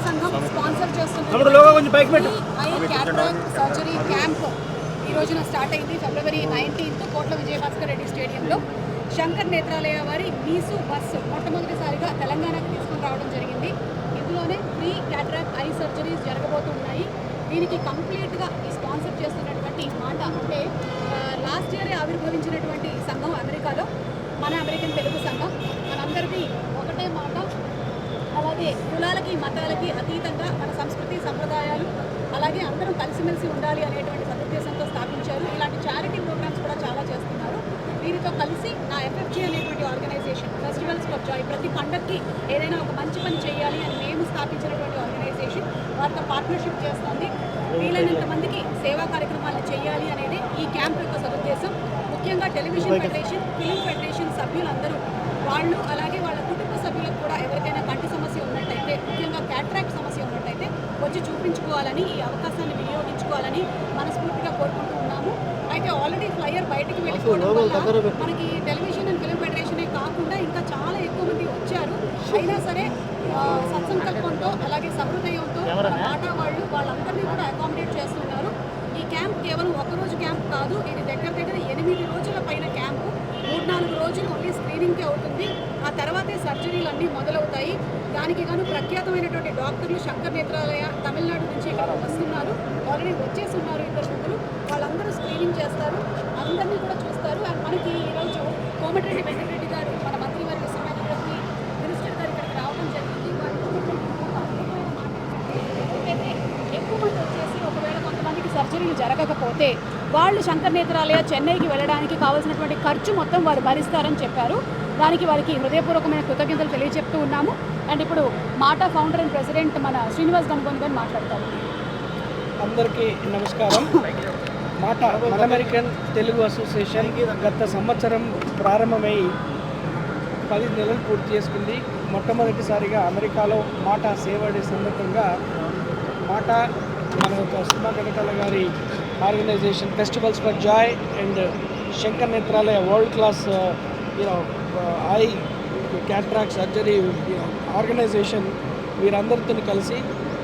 సంఘం స్పాన్సర్ చేస్తున్న క్యాట్రాక్ట్ సర్జరీ క్యాంప్ ఈ రోజున స్టార్ట్ అయింది. ఫిబ్రవరి 19 కోట్ల విజయభాస్కర్ రెడ్డి స్టేడియంలో శంకర్ నేత్రాలయ వారి మీసు బస్సు మొట్టమొదటిసారిగా తెలంగాణకు తీసుకుని రావడం జరిగింది. ఇందులోనే ఫ్రీ క్యాట్రాక్ట్ ఐ సర్జరీస్ జరగబోతున్నాయి. దీనికి కంప్లీట్గా ఈ స్పాన్సర్ చేస్తున్నటువంటి మాట అంటే లాస్ట్ ఇయరే ఆవిర్భవించినటువంటి సంఘం అమెరికాలో, మన అమెరికన్ తెలుగు సంఘం. మనందరికీ ఒకటే మాట, అలాగే కులాలకి మతాలకి అతీతంగా మన సంస్కృతి సంప్రదాయాలు అలాగే అందరం కలిసిమెలిసి ఉండాలి అనేటువంటి సదుద్దేశంతో స్థాపించారు. ఇలాంటి చారిటీ ప్రోగ్రామ్స్ కూడా చాలా చేస్తున్నారు. వీరితో కలిసి నా ఎఫ్ఎఫ్జీ అనేటువంటి ఆర్గనైజేషన్ ఫెస్టివల్స్ ఫర్ జాయ్ ప్రతి పండగకి ఏదైనా ఒక మంచి పని చేయాలి అని మేము స్థాపించినటువంటి ఆర్గనైజేషన్ వారితో పార్ట్నర్షిప్ చేస్తుంది. వీలైనంత మందికి సేవా కార్యక్రమాలను చేయాలి అనేది ఈ క్యాంప్ యొక్క సదుద్దేశం. ముఖ్యంగా టెలివిజన్ ఫెడరేషన్, ఫిలిం ఫెడరేషన్ సభ్యులందరూ వాళ్ళు అలాగే వాళ్ళ కుటుంబ సభ్యులకు కూడా ఎవరికైనా కంటి సమస్య ఉన్నట్టయితే, ముఖ్యంగా క్యాట్రాక్ట్ సమస్య ఉన్నట్టయితే వచ్చి చూపించుకోవాలని, ఈ అవకాశాన్ని వినియోగించుకోవాలని మనస్ఫూర్తిగా కోరుకుంటూ ఉన్నాము. అయితే ఆల్రెడీ ఫ్లైయర్ బయటికి వెళ్ళిపోవడం వల్ల మనకి టెలివిజన్ అండ్ ఫిలిం ఫెడరేషనే కాకుండా ఇంకా చాలా ఎక్కువ మంది వచ్చారు. అయినా సరే సత్సంకల్పంతో అలాగే సహృదయంతో మాట వాళ్ళందరినీ కూడా అకామిడేట్ చేస్తున్నారు. ఈ క్యాంప్ కేవలం ఒకరోజు క్యాంప్ కాదు, ఇది దగ్గర 8 రోజుల పైన క్యాంపు. 3-4 రోజులు ఓన్లీ స్క్రీనింగ్కే అవుతుంది. ఆ తర్వాతే సర్జరీలు అన్నీ మొదలవుతాయి. దానికి గాను ప్రఖ్యాతమైనటువంటి డాక్టర్లు శంకర్ నేత్రాలయ తమిళనాడు నుంచి ఇక్కడ వస్తున్నారు. ఆల్రెడీ వచ్చేసి ఉన్నారు 2 మంది. వాళ్ళందరూ స్క్రీనింగ్ చేస్తారు, అందరినీ కూడా చూస్తారు. అండ్ మనకి ఈరోజు కోమటిరెడ్డి వెంకటరెడ్డి గారు, మన మంత్రి వారి విశ్వనాథరెడ్డి మినిస్టర్ గారు ఇక్కడికి రావడం జరిగింది. అయితే ఎక్కువ మంది వచ్చేసి ఒకవేళ కొంతమందికి సర్జరీలు జరగకపోతే వాళ్ళు శంకర్ నేత్రాలయ చెన్నైకి వెళ్ళడానికి కావాల్సినటువంటి ఖర్చు మొత్తం వారు భరిస్తారని చెప్పారు. దానికి వారికి హృదయపూర్వకమైన కృతజ్ఞతలు తెలియజెప్తూ ఉన్నాము. అండ్ ఇప్పుడు మాటా ఫౌండర్ అండ్ ప్రెసిడెంట్ మన శ్రీనివాస్ గణగోన్ గారు మాట్లాడతారు. అందరికీ నమస్కారం. మాటా మన అమెరికన్ తెలుగు అసోసియేషన్ గత సంవత్సరం ప్రారంభమై 10 నెలలు పూర్తి చేసుకుంది. మొట్టమొదటిసారిగా అమెరికాలో మాటా సేవ డే సందర్భంగా మాటా మన సుమా కనకాల గారి organization festivals for joy and Shankar Nethralaya world class eye cataract surgery organization వీరందరితో కలిసి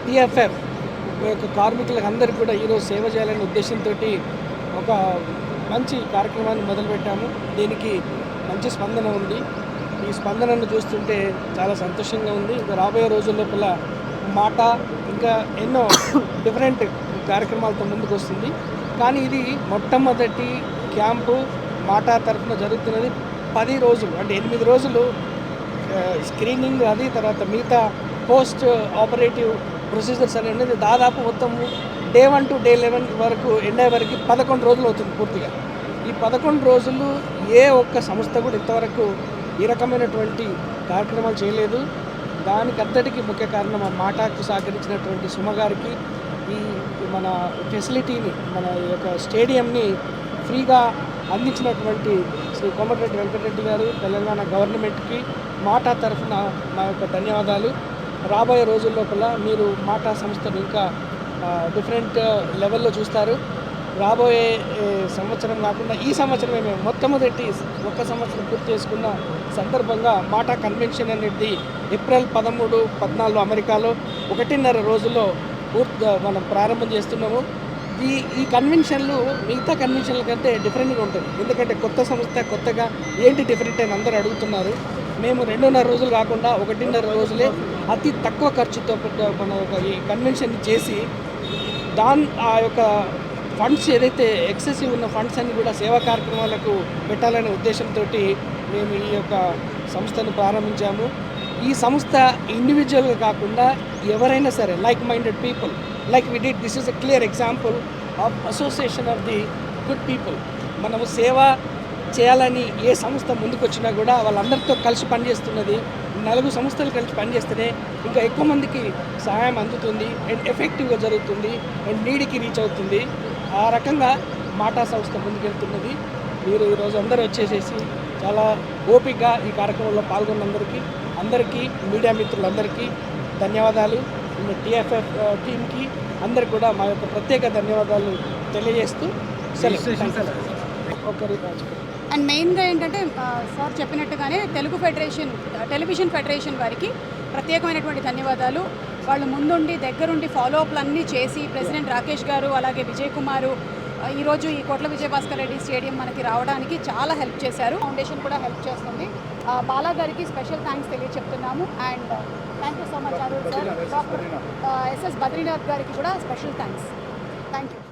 టీఎఫ్ఎఫ్ యొక్క కార్మికులకు అందరికీ కూడా ఈరోజు సేవ చేయాలనే ఉద్దేశంతో ఒక మంచి కార్యక్రమాన్ని మొదలుపెట్టాము. దీనికి మంచి స్పందన ఉంది. ఈ స్పందనను చూస్తుంటే చాలా సంతోషంగా ఉంది. ఇంకా రాబోయే రోజుల లోపల మాట ఇంకా ఎన్నో డిఫరెంట్ కార్యక్రమాలతో ముందుకు వస్తుంది. కానీ ఇది మొట్టమొదటి క్యాంపు మాట తరఫున జరుగుతున్నది 10 రోజులు, అంటే 8 రోజులు స్క్రీనింగ్, అది తర్వాత మిగతా పోస్ట్ ఆపరేటివ్ ప్రొసీజర్స్ అనేది దాదాపు మొత్తం డే 1 to day 11 వరకు ఎండ్ అయ్యే వరకు 11 రోజులు అవుతుంది పూర్తిగా. ఈ 11 రోజులు ఏ ఒక్క సంస్థ కూడా ఇంతవరకు ఈ రకమైనటువంటి కార్యక్రమాలు చేయలేదు. దానికి అంతటికీ ముఖ్య కారణం ఆ మాటకు సహకరించినటువంటి సుమ గారికి, ఈ మన ఫెసిలిటీని, మన యొక్క స్టేడియంని ఫ్రీగా అందించినటువంటి శ్రీ కోమటిరెడ్డి వెంకటరెడ్డి గారు, తెలంగాణ గవర్నమెంట్కి మాటా తరఫున మా యొక్క ధన్యవాదాలు. రాబోయే రోజుల లోపల మీరు మాటా సంస్థను ఇంకా డిఫరెంట్ లెవెల్లో చూస్తారు. రాబోయే సంవత్సరం కాకుండా ఈ సంవత్సరమే మేము మొట్టమొదటి 1 సంవత్సరం పూర్తి చేసుకున్న సందర్భంగా మాటా కన్వెన్షన్ అనేది ఏప్రిల్ 13, 14 అమెరికాలో 1.5 రోజుల్లో మనం ప్రారంభం చేస్తున్నాము. ఈ కన్వెన్షన్లు మిగతా కన్వెన్షన్ల కంటే డిఫరెంట్గా ఉంటుంది. ఎందుకంటే కొత్త సంస్థ, కొత్తగా ఏంటి డిఫరెంట్ అని అందరూ అడుగుతున్నారు. మేము 2.5 రోజులు కాకుండా 1.5 రోజులే అతి తక్కువ ఖర్చుతో మన ఈ కన్వెన్షన్ చేసి ఆ యొక్క ఫండ్స్ ఏదైతే ఎక్సెసివ్ ఉన్న ఫండ్స్ అన్ని కూడా సేవా కార్యక్రమాలకు పెట్టాలనే ఉద్దేశంతో మేము ఈ యొక్క సంస్థను ప్రారంభించాము. ఈ సంస్థ ఇండివిజువల్గా కాకుండా ఎవరైనా సరే like minded people, like we did, this is a clear example of association of the good people. మనము సేవ చేయాలని ఏ సంస్థ ముందుకు వచ్చినా కూడా వాళ్ళందరితో కలిసి పనిచేస్తున్నది. 4 సంస్థలు కలిసి పనిచేస్తేనే ఇంకా ఎక్కువ మందికి సహాయం అందుతుంది అండ్ ఎఫెక్టివ్గా జరుగుతుంది అండ్ నీడికి రీచ్ అవుతుంది. ఆ రకంగా మాటా సంస్థ ముందుకెళ్తున్నది. మీరు ఈరోజు అందరూ వచ్చేసేసి చాలా ఓపికగా ఈ కార్యక్రమంలో పాల్గొన్నందరికీ మీడియా మిత్రులందరికీ ధన్యవాదాలు. టీఎఫ్ఎఫ్ టీమ్కి అందరికి కూడా మా యొక్క ప్రత్యేక ధన్యవాదాలు తెలియజేస్తూ అండ్ మెయిన్గా ఏంటంటే సార్ చెప్పినట్టుగానే టెలివిజన్ ఫెడరేషన్ వారికి ప్రత్యేకమైనటువంటి ధన్యవాదాలు. వాళ్ళు ముందుండి దగ్గరుండి ఫాలోఅప్లు అన్నీ చేసి ప్రెసిడెంట్ రాకేష్ గారు అలాగే విజయ్ కుమారు ఈరోజు ఈ కోట్ల విజయభాస్కర్ రెడ్డి స్టేడియం మనకి రావడానికి చాలా హెల్ప్ చేశారు. ఫౌండేషన్ కూడా హెల్ప్ చేస్తుంది. బాలా గారికి స్పెషల్ థ్యాంక్స్ తెలియచెప్తున్నాము. And thank you so much Arun sir. Doctor S S Badrinath గారికి కూడా స్పెషల్ థ్యాంక్స్. Thank you.